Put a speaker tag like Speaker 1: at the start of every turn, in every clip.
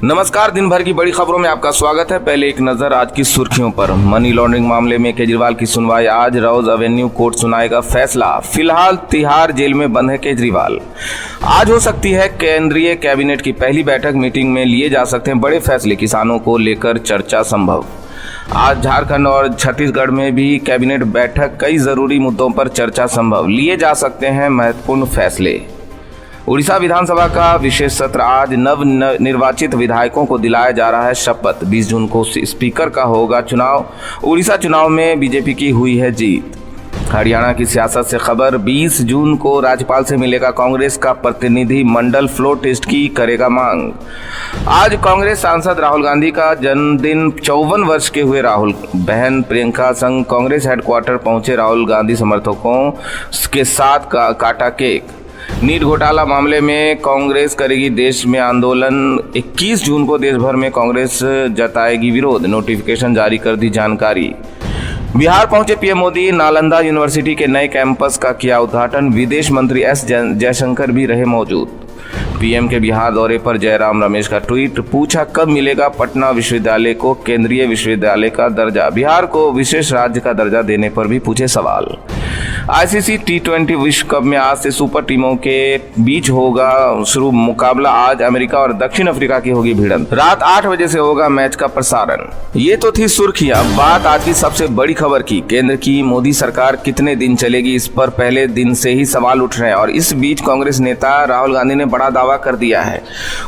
Speaker 1: नमस्कार, दिन भर की बड़ी खबरों में आपका स्वागत है। पहले एक नजर आज की सुर्खियों पर। मनी लॉन्ड्रिंग मामले में केजरीवाल की सुनवाई आज। रोज एवेन्यू कोर्ट सुनाएगा फैसला। फिलहाल तिहाड़ जेल में बंद है केजरीवाल। आज हो सकती है केंद्रीय कैबिनेट की पहली बैठक। मीटिंग में लिए जा सकते हैं बड़े फैसले। किसानों को लेकर चर्चा संभव। आज झारखंड और छत्तीसगढ़ में भी कैबिनेट बैठक। कई जरूरी मुद्दों पर चर्चा संभव। लिए जा सकते हैं महत्वपूर्ण फैसले। उड़ीसा विधानसभा का विशेष सत्र आज। नव निर्वाचित विधायकों को दिलाया जा रहा है शपथ। 20 जून को स्पीकर का होगा चुनाव। उड़ीसा चुनाव में बीजेपी की हुई है जीत। हरियाणा की सियासत से खबर। 20 जून को राज्यपाल से मिलेगा कांग्रेस का प्रतिनिधि मंडल। फ्लोर टेस्ट की करेगा मांग। आज कांग्रेस सांसद राहुल गांधी का जन्मदिन। 54 वर्ष के हुए राहुल। बहन प्रियंका संग कांग्रेस हेडक्वार्टर पहुंचे राहुल गांधी समर्थकों के साथ काटा केक। नीट घोटाला मामले में कांग्रेस करेगी देश में आंदोलन। 21 जून को देश भर में कांग्रेस जताएगी विरोध। नोटिफिकेशन जारी कर दी जानकारी। बिहार पहुंचे पीएम मोदी। नालंदा यूनिवर्सिटी के नए कैंपस का किया उद्घाटन। विदेश मंत्री एस जयशंकर भी रहे मौजूद। पीएम के बिहार दौरे पर जयराम रमेश का ट्वीट। पूछा कब मिलेगा पटना विश्वविद्यालय को केंद्रीय विश्वविद्यालय का दर्जा। बिहार को विशेष राज्य का दर्जा देने पर भी पूछे सवाल। आईसीसी T20 विश्व कप में आज से सुपर टीमों के बीच होगा शुरू मुकाबला। आज अमेरिका और दक्षिण अफ्रीका की होगी भिड़ंत। रात 8 बजे से होगा मैच का प्रसारण। ये तो थी सुर्खियां। बात आज की सबसे बड़ी खबर की। केंद्र की मोदी सरकार कितने दिन चलेगी, इस पर पहले दिन से ही सवाल उठ रहे हैं। और इस बीच कांग्रेस नेता राहुल गांधी ने बड़ा दावा कर दिया है।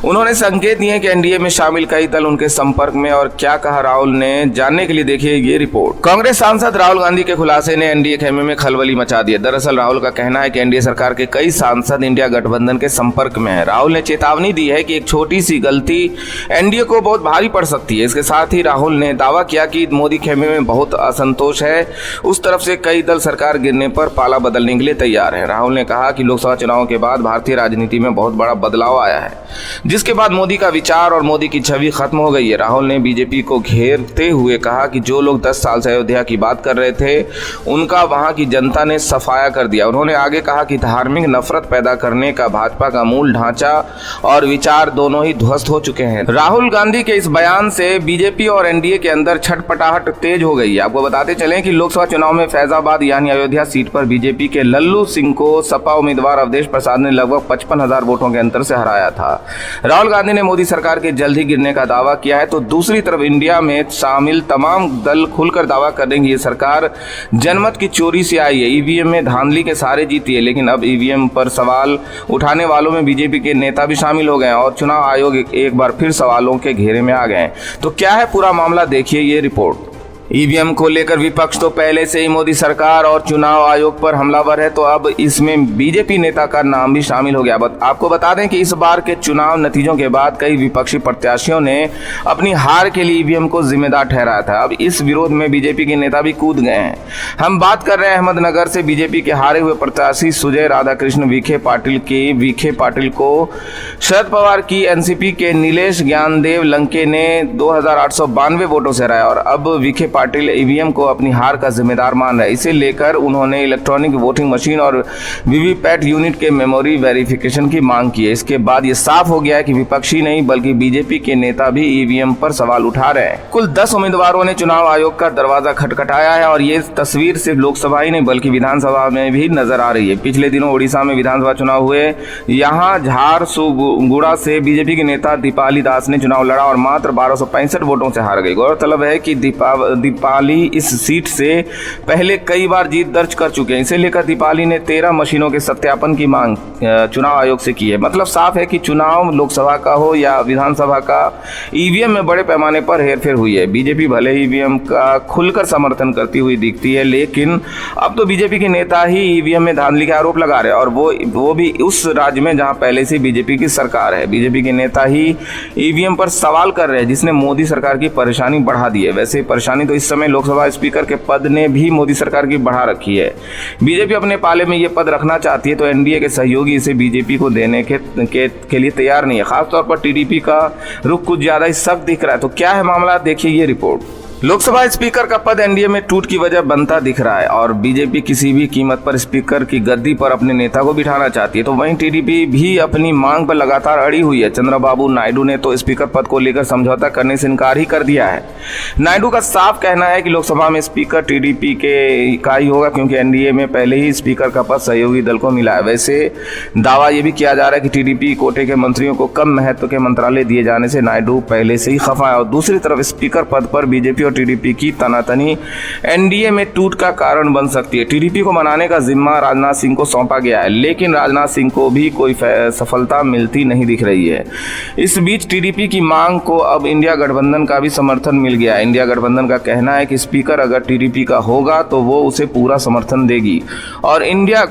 Speaker 1: उन्होंने संकेत दिए कि एनडीए में शामिल कई दल उनके संपर्क में। और क्या कहा राहुल ने, जानने के लिए देखिए ये रिपोर्ट। कांग्रेस सांसद राहुल गांधी के खुलासे ने एनडीए खेमे में खलबली मचा दिया। दरअसल राहुल का कहना है कि एनडीए सरकार के कई सांसद इंडिया गठबंधन के संपर्क में है। राहुल ने चेतावनी दी है कि एक छोटी सी गलती एनडीए को बहुत भारी पड़ सकती है। इसके साथ ही राहुल ने दावा किया कि मोदी खेमे में बहुत असंतोष है। उस तरफ से कई दल सरकार गिरने पर पाला बदलने के लिए तैयार है। राहुल ने कहा कि लोकसभा चुनाव के बाद भारतीय राजनीति में बहुत बड़ा बदलाव आया है, जिसके बाद मोदी का विचार और मोदी की छवि खत्म हो गई है। राहुल ने बीजेपी को घेरते हुए कहा कि जो लोग 10 साल से अयोध्या की बात कर रहे थे, उनका वहां की जनता ने सफाया कर दिया। उन्होंने आगे कहा कि धार्मिक नफरत पैदा करने का भाजपा का मूल ढांचा और विचार दोनों ही ध्वस्त हो चुके हैं। राहुल गांधी के इस बयान से बीजेपी और एनडीए के अंदर छटपटाहट तेज हो गई है। आपको बताते चलें कि लोकसभा चुनाव में फैजाबाद यानी अयोध्या सीट पर बीजेपी के लल्लू सिंह को सपा उम्मीदवार अवधेश प्रसाद ने लगभग 55,000 वोटों के अंतर से हराया था। राहुल गांधी ने मोदी सरकार के जल्द ही गिरने का दावा किया है। तो दूसरी तरफ इंडिया में शामिल तमाम दल खुलकर दावा करेंगे ये सरकार जनमत की चोरी से आई है। ईवीएम में धांधली के सारे जीती है। लेकिन अब ईवीएम पर सवाल उठाने वालों में बीजेपी के नेता भी शामिल हो गए हैं और चुनाव आयोग एक बार फिर सवालों के घेरे में आ गए। तो क्या है पूरा मामला, देखिए ये रिपोर्ट। ईवीएम को लेकर विपक्ष तो पहले से ही मोदी सरकार और चुनाव आयोग पर हमलावर है, तो अब इसमें बीजेपी नेता का नाम भी शामिल हो गया। आपको बता दें कि इस बार के चुनाव नतीजों के बाद कई विपक्षी प्रत्याशियों ने अपनी हार के लिए ईवीएम को जिम्मेदार ठहराया था। अब इस विरोध में बीजेपी के नेता भी कूद गए हैं। हम बात कर रहे हैं अहमदनगर से। बीजेपी के हारे हुए प्रत्याशी सुजय राधाकृष्ण विखे पाटिल को शरद पवार की एनसीपी के नीलेश ज्ञानदेव लंके ने 2,892 वोटों से हराया। और अब विखे पाटिल ईवीएम को अपनी हार का जिम्मेदार मान रहे हैं। इसे लेकर उन्होंने इलेक्ट्रॉनिक वोटिंग मशीन और वीवीपैट यूनिट के मेमोरी वेरिफिकेशन की मांग की है। इसके बाद ये साफ हो गया है कि विपक्षी नहीं बल्कि बीजेपी के नेता भी ईवीएम पर सवाल उठा रहे हैं। कुल 10 उम्मीदवारों ने चुनाव आयोग का दरवाजा खटखटाया है और ये तस्वीर सिर्फ लोकसभा ही नहीं बल्कि विधानसभा में भी नजर आ रही है। पिछले दिनों उड़ीसा में विधानसभा चुनाव हुए। यहाँ झारसुगुड़ा से बीजेपी के नेता दीपाली दास ने चुनाव लड़ा और मात्र 1265 वोटों से हार गई। गौरतलब है कि दीपाली इस सीट से पहले कई बार जीत दर्ज कर चुके हैं। इसे लेकर दीपाली ने 13 मशीनों के सत्यापन की मांग चुनाव आयोग से की है। मतलब साफ है कि चुनाव लोकसभा का हो या विधानसभा का, ईवीएम में बड़े पैमाने पर हेरफेर हुई है। बीजेपी भले ही ईवीएम का खुलकर समर्थन करती हुई दिखती है, लेकिन अब तो बीजेपी के नेता ही ईवीएम में धांधली के आरोप लगा रहे हैं और वो भी उस राज्य में जहां पहले से बीजेपी की सरकार है। बीजेपी के नेता ही ईवीएम पर सवाल कर रहे हैं, जिसने मोदी सरकार की परेशानी बढ़ा दी है। वैसे परेशानी तो इस समय लोकसभा स्पीकर के पद ने भी मोदी सरकार की बढ़ा रखी है। बीजेपी अपने पाले में ये पद रखना चाहती है, तो एनडीए के सहयोगी इसे बीजेपी को देने के लिए तैयार नहीं है। खासतौर पर टीडीपी का रुख कुछ ज्यादा ही सख्त दिख रहा है। तो क्या है मामला, देखिए ये रिपोर्ट। लोकसभा स्पीकर का पद एनडीए में टूट की वजह बनता दिख रहा है और बीजेपी किसी भी कीमत पर स्पीकर की गद्दी पर अपने नेता को बिठाना चाहती है, तो वहीं टीडीपी भी अपनी मांग पर लगातार अड़ी हुई है। चंद्रबाबू नायडू ने तो स्पीकर पद को लेकर समझौता करने से इनकार ही कर दिया है। नायडू का साफ कहना है कि लोकसभा में स्पीकर टीडीपी के का ही होगा, क्योंकि एनडीए में पहले ही स्पीकर का पद सहयोगी दल को मिला है। वैसे दावा यह भी किया जा रहा है कि टीडीपी कोटे के मंत्रियों को कम महत्व के मंत्रालय दिए जाने से नायडू पहले से ही खफा है, और दूसरी तरफ स्पीकर पद पर बीजेपी और टीडीपी की तनातनी एनडीए में टूट का कारण बन सकती है। टीडीपी को मनाने का जिम्मा राजनाथ सिंह को सौंपा गया है, लेकिन राजनाथ सिंह को भी कोई सफलता मिलती नहीं दिख रही है। इस बीच टीडीपी की मांग को अब इंडिया गठबंधन का भी समर्थन मिल गया है। इंडिया गठबंधन का कहना है कि स्पीकर अगर टीडीपी का होगा तो वो उसे पूरा समर्थन देगी, और इंडिया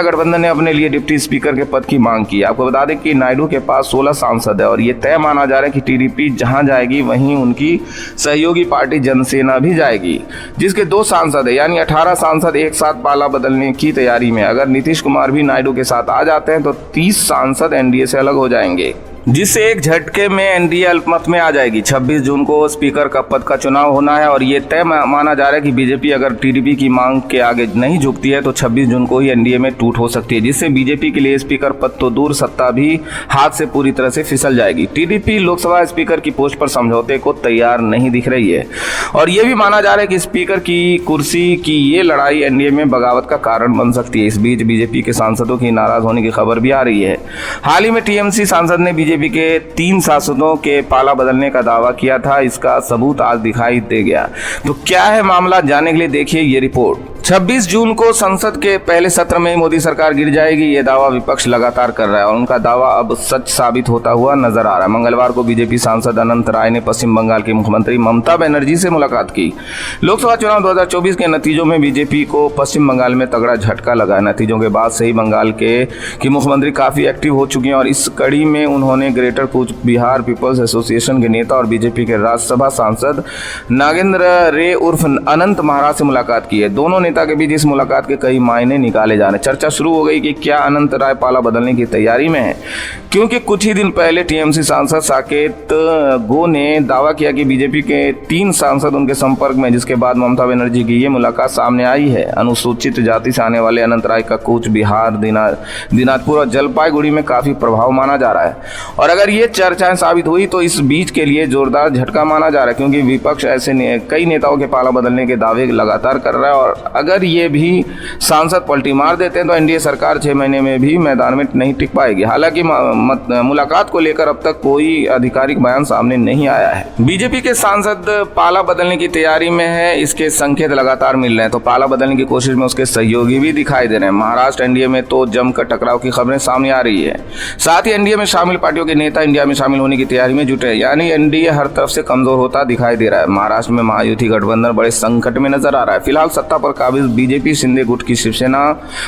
Speaker 1: गठबंधन ने अपने लिए डिप्टी स्पीकर के पद की मांग की। आपको बता दें कि नायडू के पास 16 सांसद है और ये तय माना जा रहा है कि टीडीपी जहां जाएगी वहीं उनकी सहयोगी पार्टी जनसेना भी जाएगी, जिसके 2 सांसद है, यानी 18 सांसद एक साथ पाला बदलने की तैयारी में। अगर नीतीश कुमार भी नायडू के साथ आ जाते हैं तो 30 सांसद एनडीए से अलग हो जाएंगे, जिससे एक झटके में एनडीए अल्पमत में आ जाएगी। 26 जून को स्पीकर का पद का चुनाव होना है और ये तय माना जा रहा है कि बीजेपी अगर टीडीपी की मांग के आगे नहीं झुकती है तो 26 जून को ही एनडीए में टूट हो सकती है, जिससे बीजेपी के लिए स्पीकर पद तो दूर, सत्ता भी हाथ से पूरी तरह से फिसल जाएगी। टीडीपी लोकसभा स्पीकर की पोस्ट पर समझौते को तैयार नहीं दिख रही है और यह भी माना जा रहा है कि स्पीकर की कुर्सी की ये लड़ाई एनडीए में बगावत का कारण बन सकती है। इस बीच बीजेपी के सांसदों की नाराज होने की खबर भी आ रही है। हाल ही में टीएमसी सांसद ने बीजेपी के 3 सांसदों के पाला बदलने का दावा किया था, इसका सबूत आज दिखाई दे गया। तो क्या है मामला, जानने के लिए देखिए ये रिपोर्ट। 26 जून को संसद के पहले सत्र में मोदी सरकार गिर जाएगी, ये दावा विपक्ष लगातार कर रहा है और उनका दावा अब सच साबित होता हुआ नजर आ रहा है। मंगलवार को बीजेपी सांसद अनंत राय ने पश्चिम बंगाल की मुख्यमंत्री ममता बनर्जी से मुलाकात की। लोकसभा चुनाव 2024 के नतीजों में बीजेपी को पश्चिम बंगाल में तगड़ा झटका लगा है। नतीजों के बाद से ही बंगाल की मुख्यमंत्री काफी एक्टिव हो चुकी हैं और इस कड़ी में उन्होंने greater Cooch Behar peoples association के नेता और बीजेपी के राज्यसभा सांसद नागेंद्र रे उर्फ अनंत महाराज से मुलाकात की है। दोनों नेता के बीच इस मुलाकात के कई मायने निकाले जा रहे हैं। चर्चा शुरू हो गई कि क्या अनंत राय पाला बदलने की तैयारी में है, क्योंकि कुछ ही दिन पहले टीएमसी सांसद साकेत गो ने दावा किया कि बीजेपी के 3 सांसद उनके संपर्क में, जिसके बाद ममता बनर्जी की ये मुलाकात सामने आई है। अनुसूचित जाति से आने वाले अनंत राय का कूच बिहार, दिनाजपुर और जलपाईगुड़ी में काफी प्रभाव माना जा रहा है और अगर ये चर्चाएं साबित हुई तो इस बीच के लिए जोरदार झटका माना जा रहा है, क्योंकि विपक्ष ऐसे कई नेताओं के पाला बदलने के दावे लगातार कर रहा है और अगर ये भी सांसद पलटी मार देते हैं तो एनडीए सरकार 6 महीने में भी मैदान में नहीं टिक पाएगी। हालांकि मुलाकात को लेकर अब तक कोई आधिकारिक बयान सामने नहीं आया है। बीजेपी के सांसद पाला बदलने की तैयारी में है, इसके संकेत लगातार मिल रहे हैं, तो पाला बदलने की कोशिश में उसके सहयोगी भी दिखाई दे रहे हैं। महाराष्ट्र एनडीए में तो जमकर टकराव की खबरें सामने आ रही है। साथ ही एनडीए में शामिल पार्टियों के नेता इंडिया में शामिल होने की तैयारी में जुटे हैं, यानी एनडीए हर तरफ से कमजोर होता दिखाई दे रहा है। महाराष्ट्र में महायुति गठबंधन बड़े संकट में नजर आ रहा है। फिलहाल सत्ता पर काबिज बीजेपी, शिंदे गुट की शिवसेना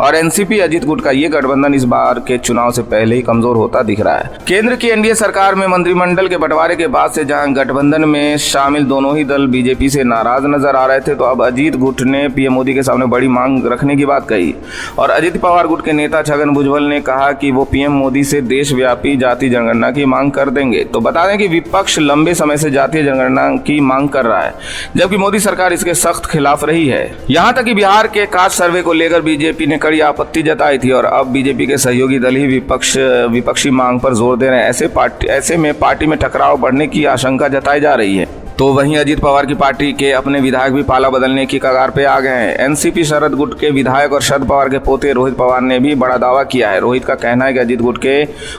Speaker 1: और एनसीपी अजित गुट का ये गठबंधन इस बार के चुनाव से पहले ही कमजोर होता दिख रहा है। केंद्र की एनडीए सरकार में मंत्रिमंडल के बंटवारे के बाद से जहां गठबंधन में शामिल दोनों ही दल बीजेपी से नाराज नजर आ रहे थे, तो अब अजित गुट ने पीएम मोदी के सामने बड़ी मांग रखने की बात कही और अजित पवार गुट के नेता छगन भुजबल ने कहा कि वो पीएम मोदी से देशव्यापी जाति जनगणना की मांग कर देंगे। तो बता दें कि विपक्ष लंबे समय से जातीय जनगणना की मांग कर रहा है, जबकि मोदी सरकार इसके सख्त खिलाफ रही है। यहां तक कि बिहार के कास्ट सर्वे को लेकर बीजेपी ने कड़ी आपत्ति जताई थी और अब बीजेपी के सहयोगी दल ही विपक्षी मांग पर जोर दे रहे हैं। ऐसे में पार्टी में टकराव बढ़ने की आशंका जताई जा रही है। तो वहीं अजित पवार की पार्टी के अपने विधायक भी पाला बदलने की कगार पे आ गए हैं। एनसीपी शरद गुट के विधायक और शरद पवार के पोते रोहित पवार ने भी बड़ा दावा किया है। रोहित का कहना है कि अजित गुट के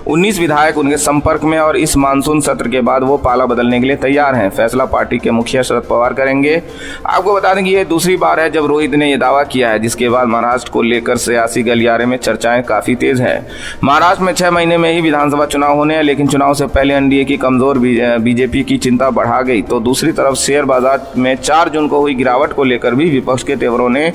Speaker 1: 19 विधायक उनके संपर्क में और इस मानसून सत्र के बाद वो पाला बदलने के लिए तैयार हैं। फैसला पार्टी के मुखिया शरद पवार करेंगे। आपको बता दें कि ये दूसरी बार है जब रोहित ने यह दावा किया है, जिसके बाद महाराष्ट्र को लेकर सियासी गलियारे में चर्चाएं काफी तेज है। महाराष्ट्र में 6 महीने में ही विधानसभा चुनाव होने हैं, लेकिन चुनाव से पहले एनडीए की कमजोर बीजेपी की चिंता बढ़ा गई। तो दूसरी तरफ शेयर बाजार में 4 जून को हुई गिरावट को लेकर भी विपक्ष के तेवरों ने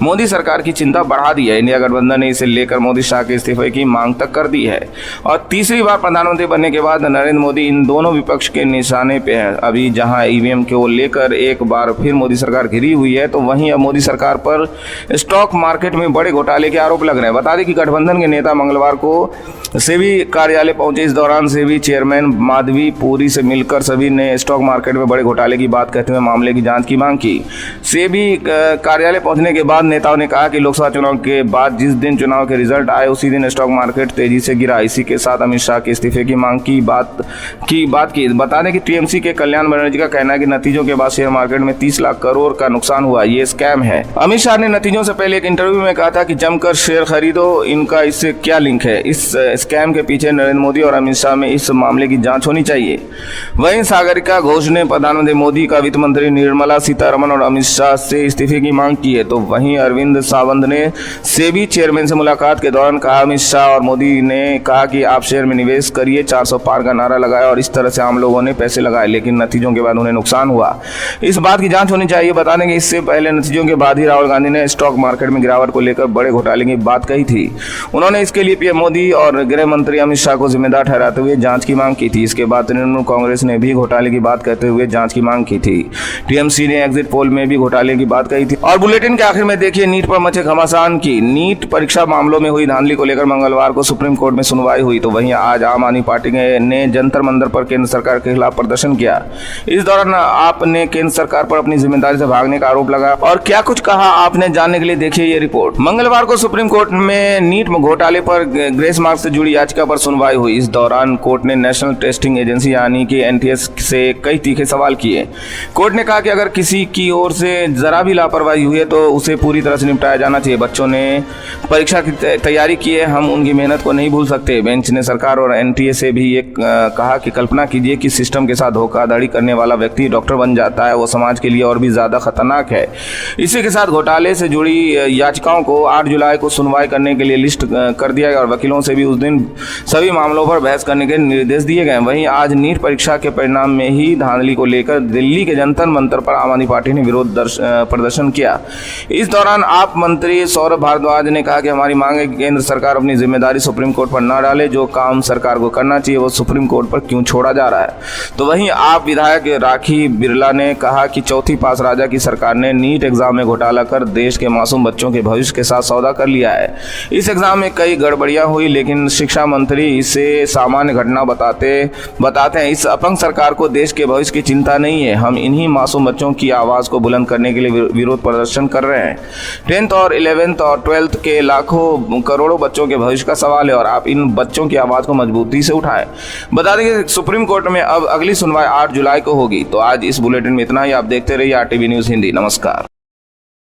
Speaker 1: मोदी सरकार की चिंता बढ़ा दी है। इंडिया गठबंधन ने इसे लेकर मोदी शाह के इस्तीफे की मांग तक कर दी है और तीसरी बार प्रधानमंत्री बनने के बाद नरेंद्र मोदी इन दोनों विपक्ष के निशाने पे है। अभी जहां ईवीएम को लेकर एक बार फिर मोदी सरकार घिरी हुई है, तो वहीं अब मोदी सरकार पर स्टॉक मार्केट में बड़े घोटाले के आरोप लग रहे हैं। बता दें कि गठबंधन के नेता मंगलवार को सेबी कार्यालय पहुंचे। इस दौरान सेबी चेयरमैन माधवी पुरी से मिलकर सभी ने स्टॉक मार्केट में बड़े बड़े घोटाले की बात कहते हुए मामले की जांच की मांग की। सेबी कार्यालय पहुंचने के बाद नेताओं ने कहा कि लोकसभा चुनाव के बाद जिस दिन चुनाव के रिजल्ट आए उसी दिन स्टॉक मार्केट तेजी से गिरा। इसी के साथ अमित शाह के इस्तीफे की मांग की बात की। बता दें कि टीएमसी के कल्याण बनर्जी का कहना है कि नतीजों के बाद शेयर मार्केट में 30 लाख करोड़ का नुकसान हुआ, ये स्कैम है। अमित शाह ने नतीजों से पहले एक इंटरव्यू में कहा था कि जमकर शेयर खरीदो, इनका इससे क्या लिंक है। इस स्कैम के पीछे नरेंद्र मोदी और अमित शाह में इस मामले की जांच होनी चाहिए। वहीं सागरिका घोष ने प्रधानमंत्री मोदी का वित्त मंत्री निर्मला सीतारमण और अमित शाह से इस्तीफे की मांग की है। तो वहीं अरविंद सावंत ने सेबी चेयरमैन से मुलाकात के दौरान कहा, अमित शाह और मोदी ने कहा कि आप शेयर में निवेश करिए, 400 पार का नारा लगाया और इस तरह से आम लोगों ने पैसे लगाए, लेकिन नतीजों के बाद उन्हें नुकसान हुआ। इस बात की जांच होनी चाहिए। बता दें कि इससे पहले नतीजों के बाद ही राहुल गांधी ने स्टॉक मार्केट में गिरावट को लेकर बड़े घोटाले की बात कही थी। उन्होंने इसके लिए पीएम मोदी और गृह मंत्री अमित शाह को जिम्मेदार ठहराते हुए जांच की मांग की थी। इसके बाद तृणमूल कांग्रेस ने भी घोटाले की बात कहते हुए जांच की मांग की थी। टीएमसी ने एग्जिट पोल में भी घोटाले की बात कही थी। और बुलेटिन के आखिर में देखिए नीट पर मचे घमासान की। नीट परीक्षा मामलों में हुई धांधली को लेकर मंगलवार को सुप्रीम कोर्ट में सुनवाई हुई। तो वहीं आज आम आदमी पार्टी ने जंतर मंतर पर केंद्र सरकार के खिलाफ प्रदर्शन किया। इस दौरान आपने केंद्र सरकार पर अपनी जिम्मेदारी से भागने का आरोप लगाया और क्या कुछ कहा आपने जानने के लिए देखिए ये रिपोर्ट। मंगलवार को सुप्रीम कोर्ट में नीट घोटाले पर ग्रेस मार्क से जुड़ी याचिका पर सुनवाई हुई। इस दौरान कोर्ट ने नेशनल टेस्टिंग एजेंसी यानी कि एनटीएस से कई तीखे सवाल किए। कोर्ट ने कहा कि अगर किसी की ओर से जरा भी लापरवाही हुई है तो उसे पूरी तरह से निपटाया जाना चाहिए। बच्चों ने परीक्षा की तैयारी की है, हम उनकी मेहनत को नहीं भूल सकते। बेंच ने सरकार और एनटीए से भी ये कहा कि कल्पना कीजिए कि सिस्टम के साथ धोखाधड़ी करने वाला व्यक्ति डॉक्टर बन जाता है, वो समाज के लिए और भी ज्यादा खतरनाक है। इसी के साथ घोटाले से जुड़ी याचिकाओं को 8 जुलाई को सुनवाई करने के लिए लिस्ट कर दिया गया और वकीलों से भी उस दिन सभी मामलों पर बहस करने के निर्देश दिए गए। वहीं आज नीट परीक्षा के परिणाम में ही धांधली को लेकर दिल्ली के जंतर मंतर पर आम आदमी पार्टी ने विरोध प्रदर्शन किया। इस दौरान आप मंत्री सौरभ भारद्वाज ने कहा कि हमारी मांग है कि केंद्र सरकार अपनी जिम्मेदारी सुप्रीम कोर्ट पर न डाले, जो काम सरकार को करना चाहिए वो सुप्रीम कोर्ट पर क्यों छोड़ा जा रहा है। तो वहीं आप विधायक राखी बिरला ने कहा कि चौथी पास राजा की सरकार ने नीट एग्जाम में घोटाला कर देश के मासूम बच्चों के भविष्य के साथ सौदा कर लिया है। इस एग्जाम में कई गड़बड़ियां हुई, लेकिन शिक्षा मंत्री इसे सामान्य घटना बताते हैं। इस अपंग सरकार को देश के भविष्य की चिंता नहीं है। हम इन्हीं मासूम बच्चों की आवाज को बुलंद करने के लिए विरोध प्रदर्शन कर रहे हैं। 10th और 11th और 12th के लाखों करोड़ों बच्चों के भविष्य का सवाल है और आप इन बच्चों की आवाज को मजबूती से उठाएं। बता दें कि सुप्रीम कोर्ट में अब अगली सुनवाई 8 जुलाई को होगी। तो आज इस बुलेटिन में इतना ही। आप देखते रहिए आरटीवी न्यूज हिंदी। नमस्कार।